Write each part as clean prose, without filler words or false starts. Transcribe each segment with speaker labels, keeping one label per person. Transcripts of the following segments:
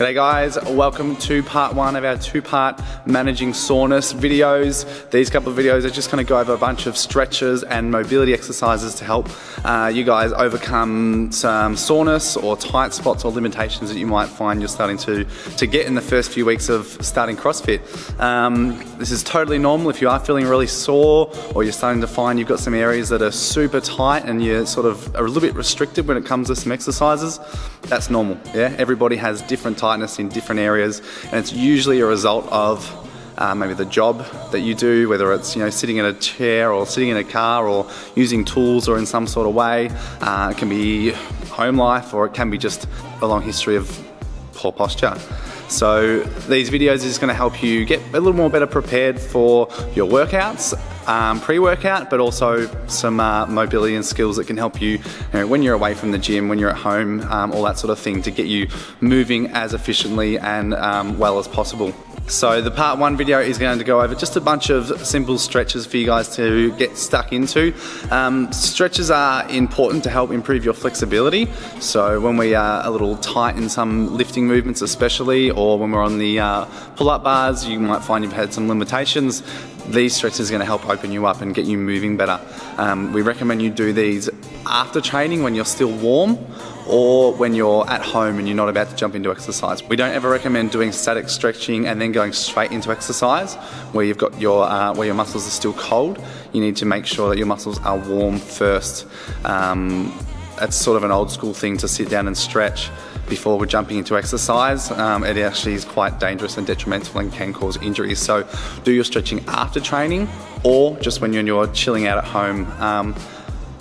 Speaker 1: G'day guys, welcome to part one of our two-part managing soreness videos. These couple of videos are just going to go over a bunch of stretches and mobility exercises to help you guys overcome some soreness or tight spots or limitations that you might find you're starting to get in the first few weeks of starting CrossFit. This is totally normal if you are feeling really sore or you're starting to find you've got some areas that are super tight and you're sort of a little bit restricted when it comes to some exercises. That's normal, yeah? Everybody has different tightness in different areas, and it's usually a result of maybe the job that you do, whether it's sitting in a chair or sitting in a car or using tools or in some sort of way. It can be home life, or it can be just a long history of poor posture. So these videos are just going to help you get a little more better prepared for your workouts, pre-workout, but also some mobility and skills that can help you, when you're away from the gym, when you're at home, all that sort of thing, to get you moving as efficiently and well as possible. So the part one video is going to go over just a bunch of simple stretches for you guys to get stuck into. Stretches are important to help improve your flexibility. So when we are a little tight in some lifting movements especially, or when we're on the pull-up bars, you might find you've had some limitations. These stretches are going to help open you up and get you moving better. We recommend you do these after training when you're still warm, or when you're at home and you're not about to jump into exercise. We don't ever recommend doing static stretching and then going straight into exercise where you've got your where your muscles are still cold. You need to make sure that your muscles are warm first. That's sort of an old school thing to sit down and stretch before we're jumping into exercise. It actually is quite dangerous and detrimental and can cause injuries. So do your stretching after training, or just when you're chilling out at home.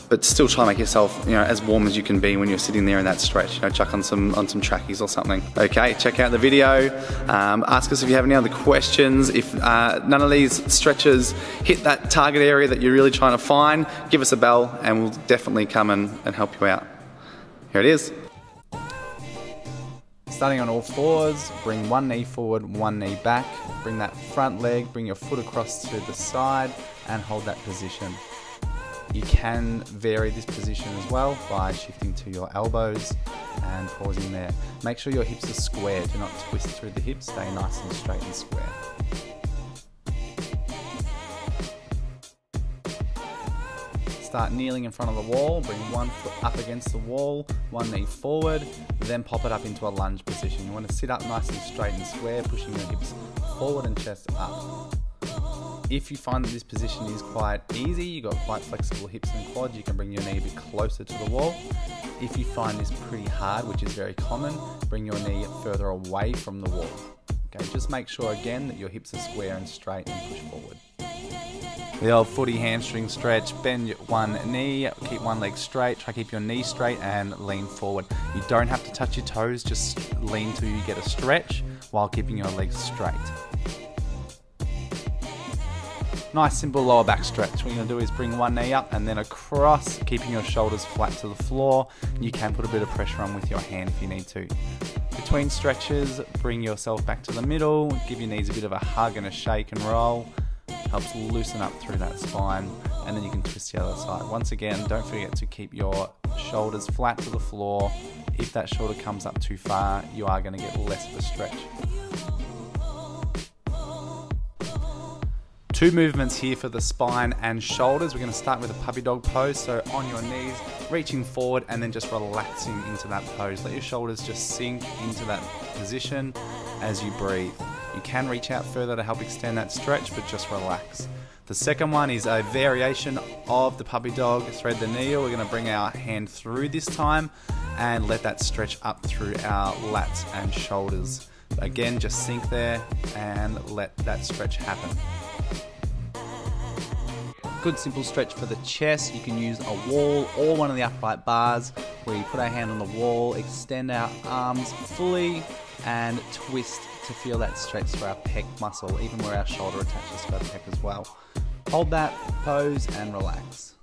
Speaker 1: But still try to make yourself as warm as you can be when you're sitting there in that stretch. Chuck on some trackies or something. Okay, check out the video. Ask us if you have any other questions. If none of these stretches hit that target area that you're really trying to find, give us a bell and we'll definitely come and help you out. Here it is. Starting on all fours, bring one knee forward, one knee back. Bring that front leg, bring your foot across to the side and hold that position. You can vary this position as well by shifting to your elbows and pausing there. Make sure your hips are square, do not twist through the hips, stay nice and straight and square. Start kneeling in front of the wall, bring one foot up against the wall, one knee forward, then pop it up into a lunge position. You want to sit up nice and straight and square, pushing your hips forward and chest up. If you find that this position is quite easy, you've got quite flexible hips and quads, you can bring your knee a bit closer to the wall. If you find this pretty hard, which is very common, bring your knee further away from the wall. Okay, just make sure again that your hips are square and straight and push forward. The old footy hamstring stretch, bend one knee, keep one leg straight, try to keep your knee straight and lean forward. You don't have to touch your toes, just lean till you get a stretch while keeping your legs straight. Nice simple lower back stretch. What you're going to do is bring one knee up and then across, keeping your shoulders flat to the floor. You can put a bit of pressure on with your hand if you need to. Between stretches, bring yourself back to the middle, give your knees a bit of a hug and a shake and roll. Helps loosen up through that spine, and then you can twist the other side. Once again, don't forget to keep your shoulders flat to the floor. If that shoulder comes up too far, you are going to get less of a stretch. Two movements here for the spine and shoulders. We're going to start with a puppy dog pose. So on your knees, reaching forward and then just relaxing into that pose. Let your shoulders just sink into that position as you breathe. You can reach out further to help extend that stretch, but just relax. The second one is a variation of the puppy dog. Thread the needle. We're going to bring our hand through this time and let that stretch up through our lats and shoulders. Again, just sink there and let that stretch happen. Good simple stretch for the chest. You can use a wall or one of the upright bars where you put our hand on the wall, extend our arms fully and twist to feel that stretch through our pec muscle, even where our shoulder attaches to our pec as well. Hold that pose and relax.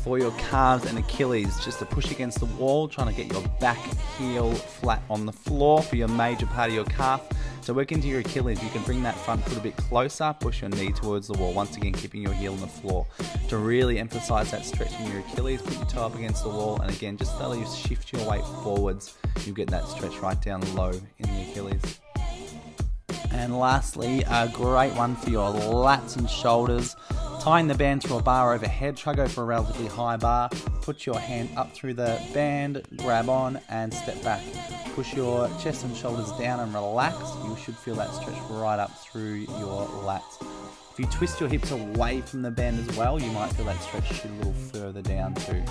Speaker 2: for your calves and Achilles, just to push against the wall, trying to get your back heel flat on the floor for your major part of your calf. So work into your Achilles, you can bring that front foot a bit closer, push your knee towards the wall, once again keeping your heel on the floor. To really emphasize that stretch in your Achilles, put your toe up against the wall, and again, just slowly shift your weight forwards, you'll get that stretch right down low in the Achilles. And lastly, a great one for your lats and shoulders. Tying the band to a bar overhead, try go for a relatively high bar, put your hand up through the band, grab on and step back. Push your chest and shoulders down and relax. You should feel that stretch right up through your lats. If you twist your hips away from the band as well, you might feel that stretch shoot a little further down too.